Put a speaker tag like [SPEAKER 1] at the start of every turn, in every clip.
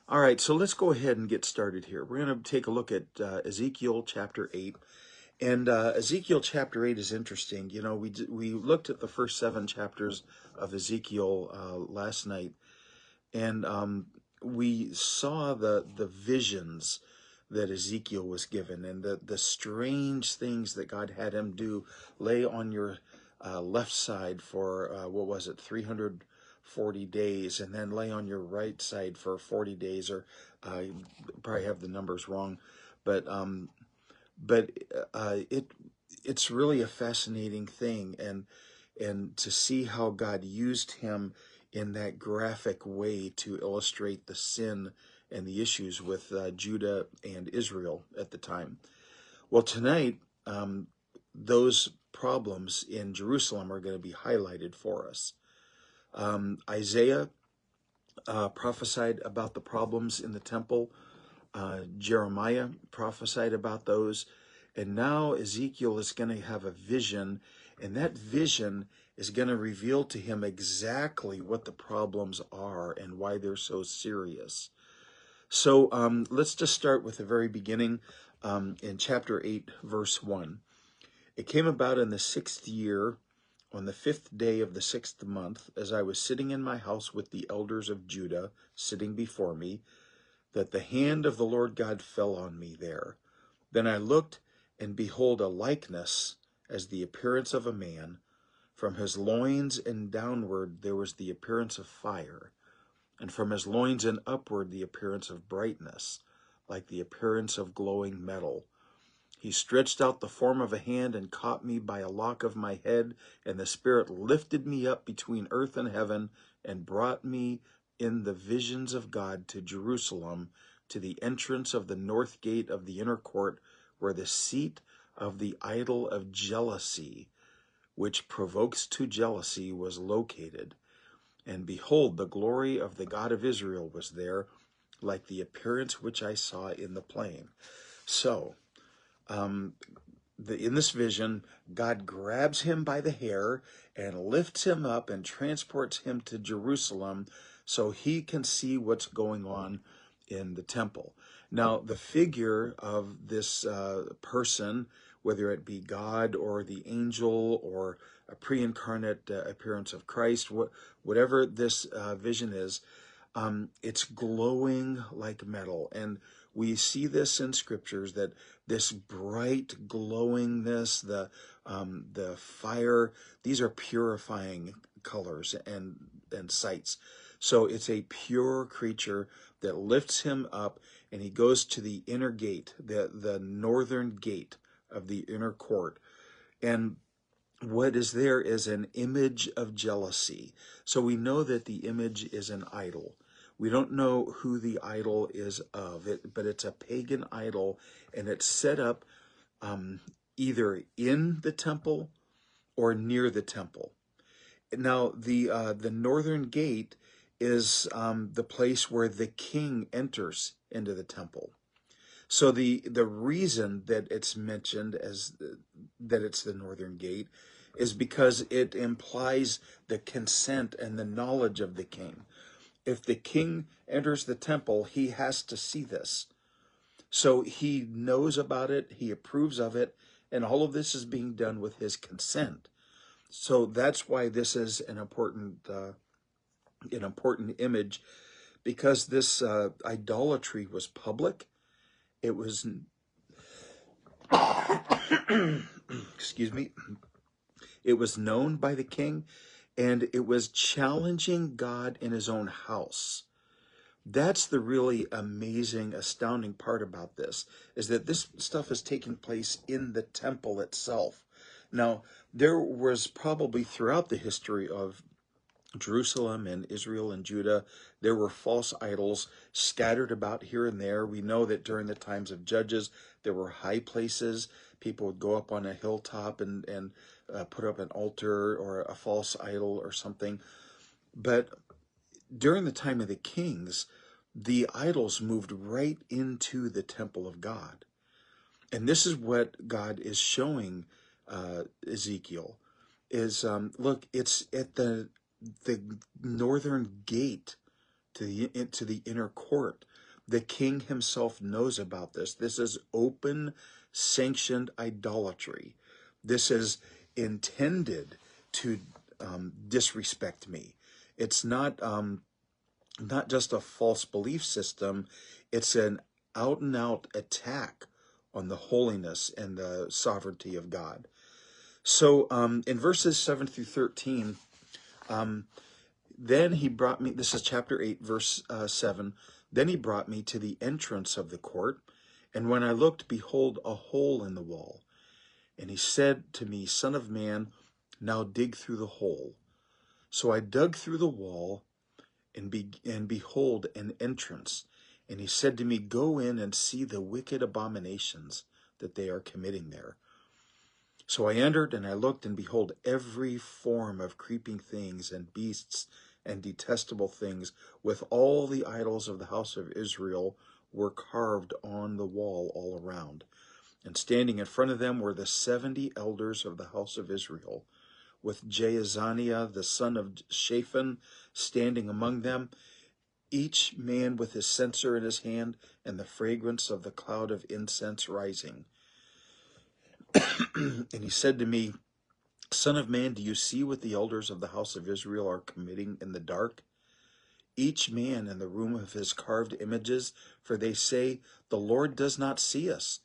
[SPEAKER 1] All right, so let's go ahead and get started here. We're going to take a look at Ezekiel chapter 8. And Ezekiel chapter 8 is interesting. You know, we looked at the first 7 chapters of Ezekiel last night, and we saw the visions that Ezekiel was given and the strange things that God had him do. Lay on your left side for, what was it, 340 days, and then lay on your right side for 40 days, or I probably have the numbers wrong, but but it's really a fascinating thing, and to see how God used him in that graphic way to illustrate the sin and the issues with Judah and Israel at the time. Well, tonight, those problems in Jerusalem are going to be highlighted for us. Isaiah prophesied about the problems in the temple. Jeremiah prophesied about those. And now Ezekiel is going to have a vision, and that vision is going to reveal to him exactly what the problems are and why they're so serious. So let's just start with the very beginning in chapter 8, verse 1. It came about in the 6th year, on the 5th day of the 6th month, as I was sitting in my house with the elders of Judah sitting before me, that the hand of the Lord God fell on me there. Then I looked, and behold, a likeness as the appearance of a man. From his loins and downward there was the appearance of fire, and from his loins and upward the appearance of brightness, like the appearance of glowing metal. He stretched out the form of a hand and caught me by a lock of my head, and the Spirit lifted me up between earth and heaven and brought me in the visions of God to Jerusalem, to the entrance of the north gate of the inner court, where the seat of the idol of jealousy, which provokes to jealousy, was located. And behold, the glory of the God of Israel was there, like the appearance which I saw in the plain. So, in this vision, God grabs him by the hair and lifts him up and transports him to Jerusalem so he can see what's going on in the temple. Now, the figure of this person, whether it be God or the angel or a pre-incarnate appearance of Christ, whatever this vision is, it's glowing like metal. And we see this in scriptures, that this bright glowingness, the fire, these are purifying colors and sights. So it's a pure creature that lifts him up, and he goes to the inner gate, the northern gate of the inner court. And what is there is an image of jealousy. So we know that the image is an idol. We don't know who the idol is of it, but it's a pagan idol, and it's set up either in the temple or near the temple. Now, the northern gate is the place where the king enters into the temple. So the reason that it's mentioned as that it's the northern gate is because it implies the consent and the knowledge of the king. If the king enters the temple, he has to see this. So he knows about it, he approves of it, and all of this is being done with his consent. So that's why this is an important image, because this idolatry was public. It was, excuse me, it was known by the king, and it was challenging God in his own house. That's the really amazing, astounding part about this, is that this stuff is taking place in the temple itself. Now, there was probably throughout the history of Jerusalem and Israel and Judah, there were false idols scattered about here and there. We know that during the times of Judges, there were high places. People would go up on a hilltop and put up an altar or a false idol or something. But during the time of the kings, the idols moved right into the temple of God. And this is what God is showing Ezekiel, is, look, it's at the northern gate to the inner court. The king himself knows about this. This is open, sanctioned idolatry. This is intended to disrespect me. It's not just a false belief system. It's an out and out attack on the holiness and the sovereignty of God. So in verses 7 through 13, then he brought me, this is chapter 8, verse 7, then he brought me to the entrance of the court, and when I looked, behold, a hole in the wall. And he said to me, Son of man, now dig through the hole. So I dug through the wall, and behold, an entrance. And he said to me, Go in and see the wicked abominations that they are committing there. So I entered, and I looked, and behold, every form of creeping things and beasts and detestable things, with all the idols of the house of Israel, were carved on the wall all around. And standing in front of them were the 70 elders of the house of Israel, with Jaazaniah the son of Shaphan standing among them, each man with his censer in his hand, and the fragrance of the cloud of incense rising. And he said to me, Son of man, do you see what the elders of the house of Israel are committing in the dark? Each man in the room of his carved images, for they say, The Lord does not see us.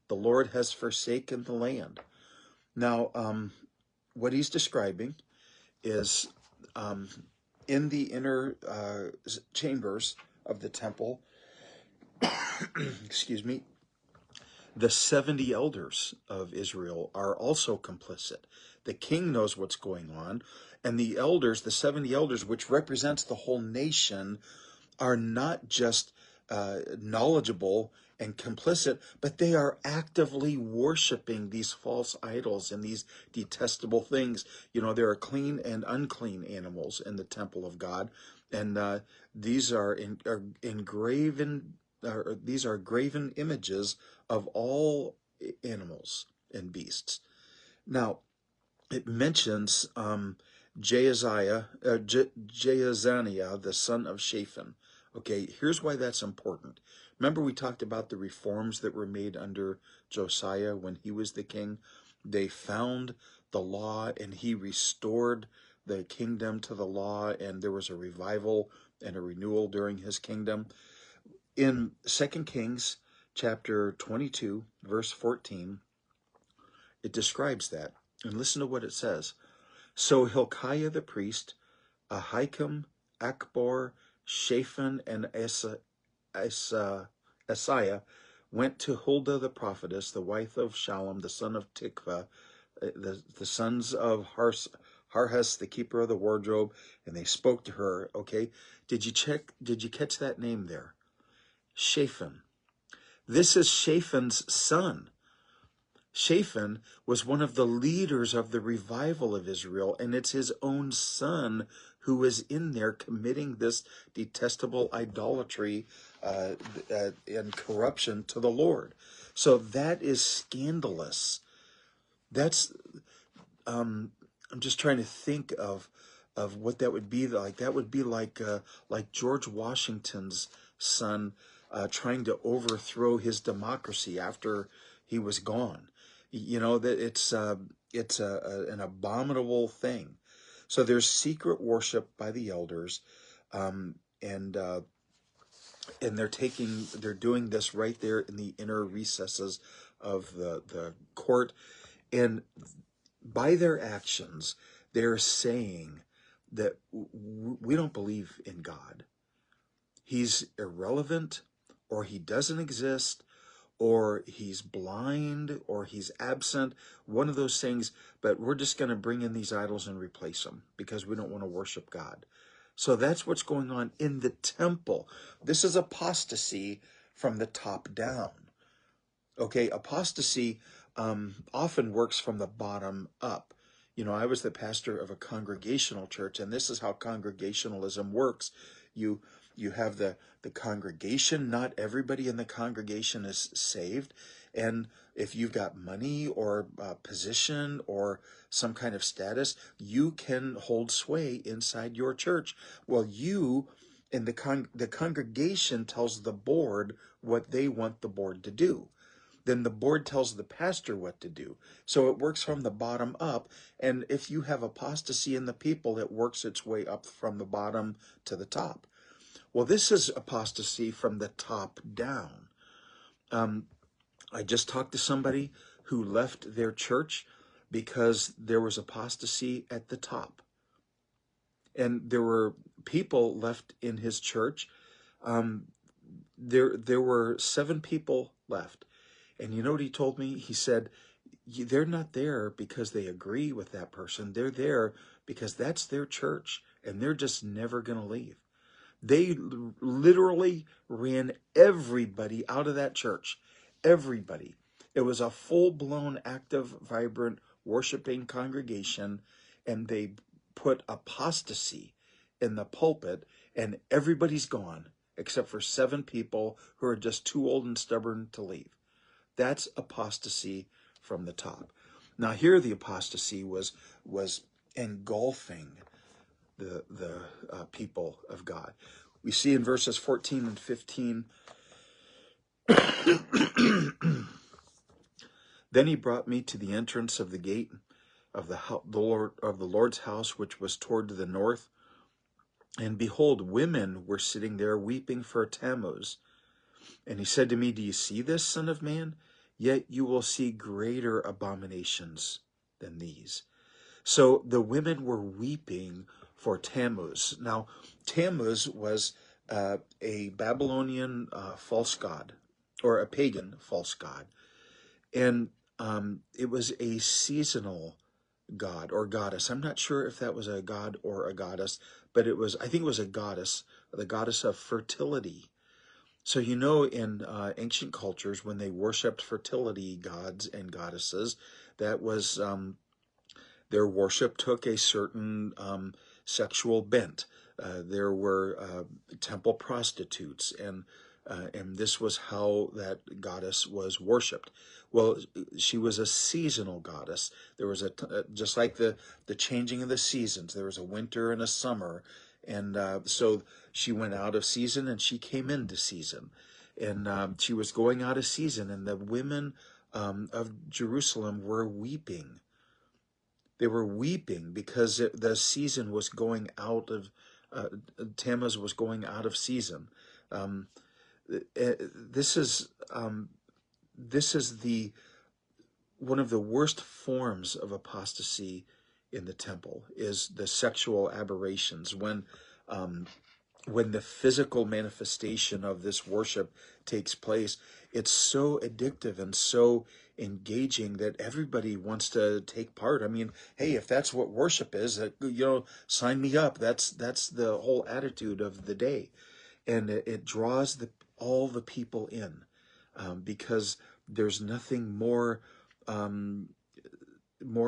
[SPEAKER 1] The Lord has forsaken the land. Now, what he's describing is in the inner chambers of the temple, excuse me, the 70 elders of Israel are also complicit. The king knows what's going on, and the elders, the 70 elders, which represents the whole nation, are not just knowledgeable and complicit, but they are actively worshiping these false idols and these detestable things. You know, there are clean and unclean animals in the temple of God, and these are engraven. These are graven images of all animals and beasts. Now, it mentions Jaazaniah, the son of Shaphan. Okay, here's why that's important. Remember we talked about the reforms that were made under Josiah when he was the king? They found the law, and he restored the kingdom to the law, and there was a revival and a renewal during his kingdom. In 2 Kings chapter 22, verse 14, it describes that. And listen to what it says. So Hilkiah the priest, Ahikam, Akbor, Shaphan, and Asaiah went to Huldah the prophetess, the wife of Shallum, the son of Tikvah, the sons of Harhas, the keeper of the wardrobe, and they spoke to her. Okay, did you catch that name there? Shaphan. This is Shaphan's son. Shaphan was one of the leaders of the revival of Israel, and it's his own son who is in there committing this detestable idolatry and corruption to the Lord. So that is scandalous. That's I'm just trying to think of what that would be like. That would be like George Washington's son trying to overthrow his democracy after he was gone. You know, that it's an abominable thing. So there's secret worship by the elders, and they're doing this right there in the inner recesses of the court, and by their actions, they're saying that we don't believe in God. He's irrelevant, or he doesn't exist, or he's blind, or he's absent, one of those things, but we're just going to bring in these idols and replace them because we don't want to worship God. So that's what's going on in the temple. This is apostasy from the top down. Okay, apostasy often works from the bottom up. You know, I was the pastor of a congregational church, and this is how congregationalism works. You have the congregation. Not everybody in the congregation is saved, and if you've got money or position or some kind of status, you can hold sway inside your church. Well, you and the congregation tells the board what they want the board to do. Then the board tells the pastor what to do. So it works from the bottom up. And if you have apostasy in the people, it works its way up from the bottom to the top. Well, this is apostasy from the top down. I just talked to somebody who left their church because there was apostasy at the top. And there were people left in his church. There were 7 people left. And you know what he told me? He said, they're not there because they agree with that person. They're there because that's their church, and they're just never going to leave. They literally ran everybody out of that church. Everybody. It was a full-blown, active, vibrant, worshiping congregation, and they put apostasy in the pulpit, and everybody's gone, except for 7 people who are just too old and stubborn to leave. That's apostasy from the top. Now here the apostasy was engulfing the people of God. We see in verses 14 and 15, then he brought me to the entrance of the gate of the Lord's house, which was toward the north. And behold, women were sitting there weeping for Tammuz. And he said to me, do you see this, son of man? Yet you will see greater abominations than these. So the women were weeping for Tammuz. Now, Tammuz was a Babylonian false god, or a pagan false god. And it was a seasonal god or goddess. I'm not sure if that was a god or a goddess, but I think it was a goddess, the goddess of fertility. So you know, in ancient cultures, when they worshipped fertility gods and goddesses, that was their worship took a certain sexual bent. There were temple prostitutes, and this was how that goddess was worshipped. Well, she was a seasonal goddess. There was just like the changing of the seasons. There was a winter and a summer, and so she went out of season and she came into season, and she was going out of season, and the women of Jerusalem were weeping. They were weeping because the season was going out of, Tammuz was going out of season. This is one of the worst forms of apostasy in the temple, is the sexual aberrations. When the physical manifestation of this worship takes place, it's so addictive and so engaging that everybody wants to take part. I mean, hey, if that's what worship is, sign me up. That's the whole attitude of the day, and it draws all the people in, because there's nothing more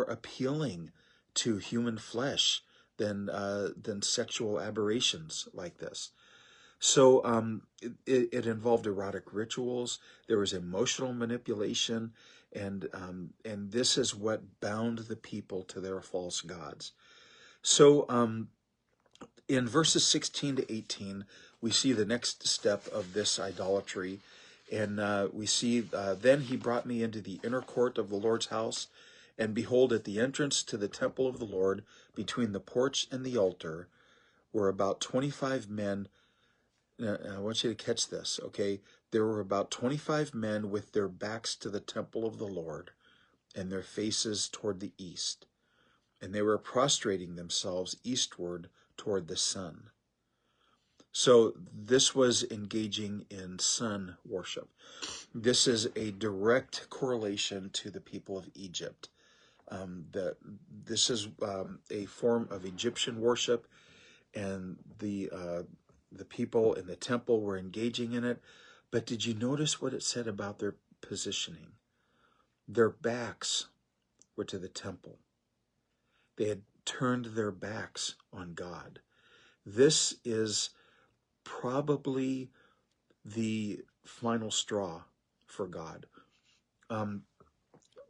[SPEAKER 1] appealing to human flesh than sexual aberrations like this. So it involved erotic rituals. There was emotional manipulation, and this is what bound the people to their false gods. So in verses 16 to 18, we see the next step of this idolatry, and we see, then he brought me into the inner court of the Lord's house, and behold, at the entrance to the temple of the Lord, between the porch and the altar, were about 25 men. Now, I want you to catch this, okay? There were about 25 men with their backs to the temple of the Lord and their faces toward the east. And they were prostrating themselves eastward toward the sun. So this was engaging in sun worship. This is a direct correlation to the people of Egypt. This is a form of Egyptian worship, and the people in the temple were engaging in it. But did you notice what it said about their positioning? Their backs were to the temple. They had turned their backs on God. This is probably the final straw for God.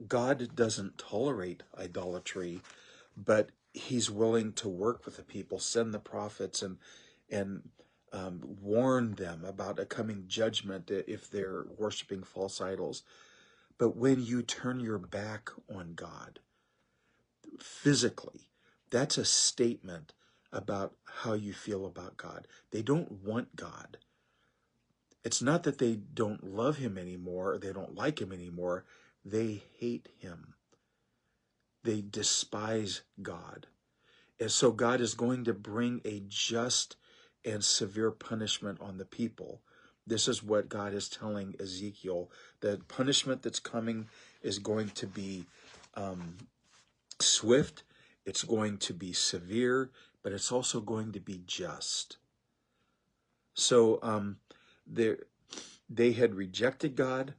[SPEAKER 1] God doesn't tolerate idolatry, but he's willing to work with the people, send the prophets, and warn them about a coming judgment if they're worshiping false idols. But when you turn your back on God physically, that's a statement about how you feel about God. They don't want God. It's not that they don't love him anymore or they don't like him anymore. They hate him. They despise God. And so God is going to bring a just and severe punishment on the people. This is what God is telling Ezekiel. The punishment that's coming is going to be swift. It's going to be severe, but it's also going to be just. So they had rejected God.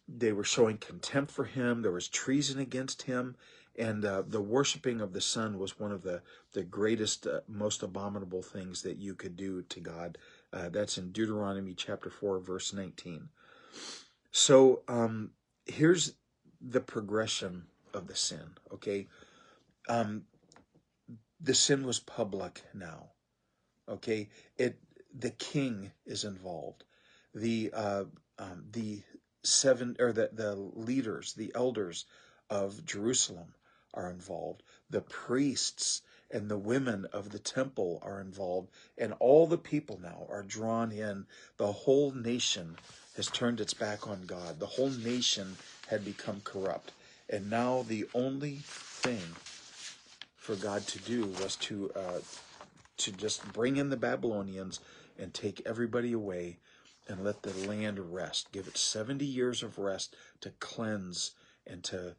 [SPEAKER 1] They were showing contempt for him. There was treason against him. And the worshiping of the sun was one of the greatest, most abominable things that you could do to God. That's in Deuteronomy chapter 4, verse 19. So here's the progression of the sin, okay? The sin was public now, okay? The king is involved. The leaders, the elders of Jerusalem are involved. The priests and the women of the temple are involved, and all the people now are drawn in. The whole nation has turned its back on God. The whole nation had become corrupt, and now the only thing for God to do was to just bring in the Babylonians and take everybody away and let the land rest. Give it 70 years of rest to cleanse and to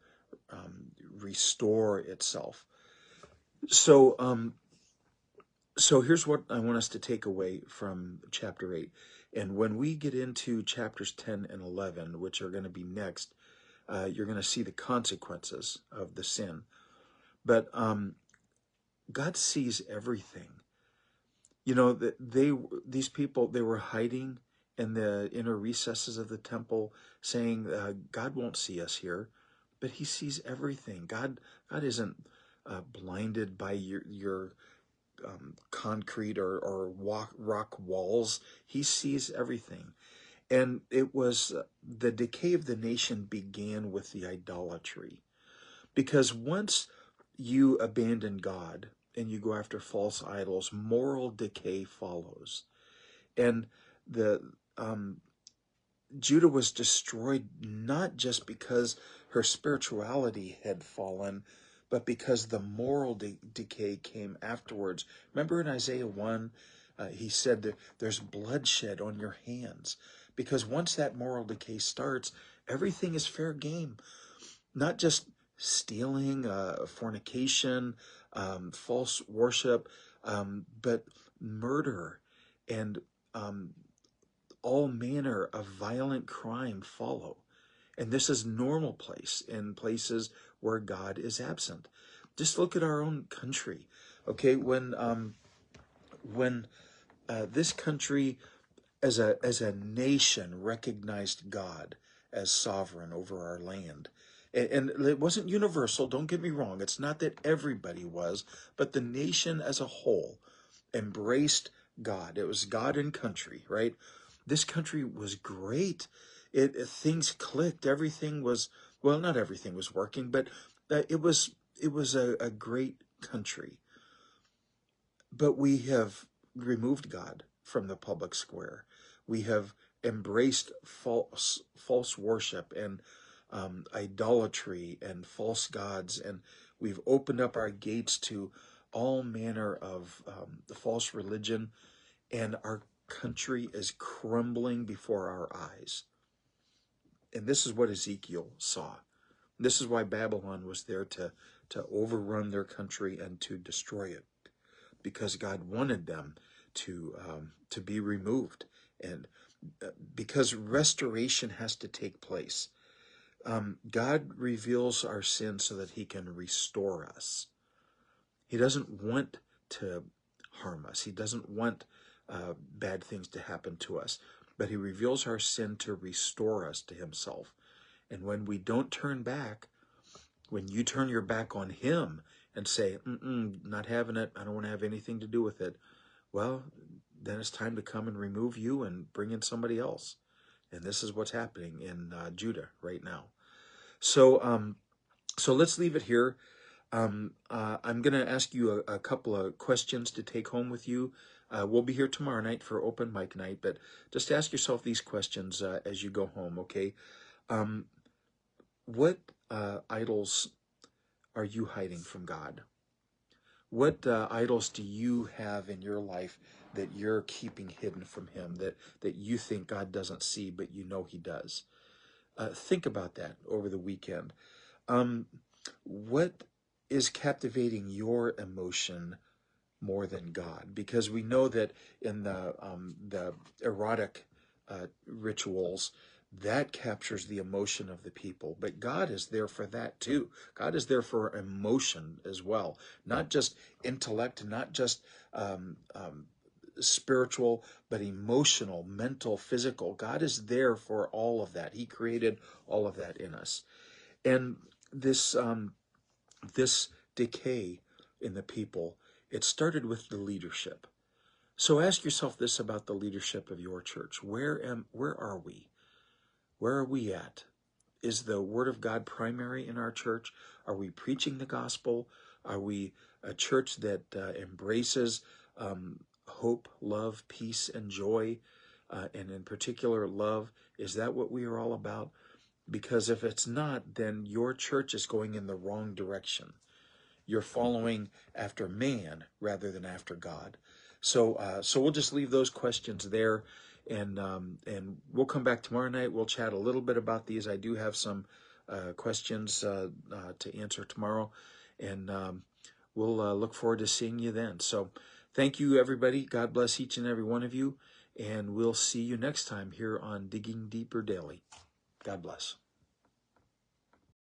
[SPEAKER 1] restore itself. So here's what I want us to take away from chapter 8. And when we get into chapters 10 and 11, which are going to be next, you're going to see the consequences of the sin. But God sees everything. You know, these people, they were hiding in the inner recesses of the temple, saying, God won't see us here, but he sees everything. God isn't blinded by your concrete or rock walls. He sees everything. And it was the decay of the nation began with the idolatry. Because once you abandon God and you go after false idols, moral decay follows. And the Judah was destroyed not just because her spirituality had fallen, but because the moral decay came afterwards. Remember in Isaiah 1, he said that there's bloodshed on your hands. Because once that moral decay starts, everything is fair game. Not just stealing, fornication, false worship, but murder and all manner of violent crime follow. And this is normal place in places where God is absent. Just look at our own country. Okay, when this country as a nation recognized God as sovereign over our land, and it wasn't universal, don't get me wrong, it's not that everybody was, but the nation as a whole embraced God. It was God and country, right? This country was great. Things clicked. Everything was, well, not everything was working, but it was a great country. But we have removed God from the public square. We have embraced false worship and idolatry and false gods, and we've opened up our gates to all manner of false religion, and our country is crumbling before our eyes. And this is what Ezekiel saw. This is why Babylon was there to overrun their country and to destroy it, because God wanted them to be removed, and because restoration has to take place. God reveals our sin so that he can restore us. He doesn't want to harm us. He doesn't want bad things to happen to us, but he reveals our sin to restore us to himself. And when we don't turn back, when you turn your back on him and say, not having it, I don't want to have anything to do with it, well, then it's time to come and remove you and bring in somebody else. And this is what's happening in Judah right now. So, so let's leave it here. I'm going to ask you a couple of questions to take home with you. We'll be here tomorrow night for open mic night, but just ask yourself these questions as you go home, okay? What idols are you hiding from God? What idols do you have in your life that you're keeping hidden from him, that you think God doesn't see, but you know he does? Think about that over the weekend. What is captivating your emotion more than God? Because we know that in the erotic rituals, that captures the emotion of the people. But God is there for that too. God is there for emotion as well, not just intellect, not just spiritual, but emotional, mental, physical. God is there for all of that. He created all of that in us. And this decay in the people, it started with the leadership. So ask yourself this about the leadership of your church. Where are we? Where are we at? Is the Word of God primary in our church? Are we preaching the gospel? Are we a church that embraces hope, love, peace, and joy, and in particular love? Is that what we are all about? Because if it's not, then your church is going in the wrong direction. You're following after man rather than after God. So we'll just leave those questions there, and we'll come back tomorrow night. We'll chat a little bit about these. I do have some questions to answer tomorrow, and we'll look forward to seeing you then. So thank you, everybody. God bless each and every one of you, and we'll see you next time here on Digging Deeper Daily. God bless.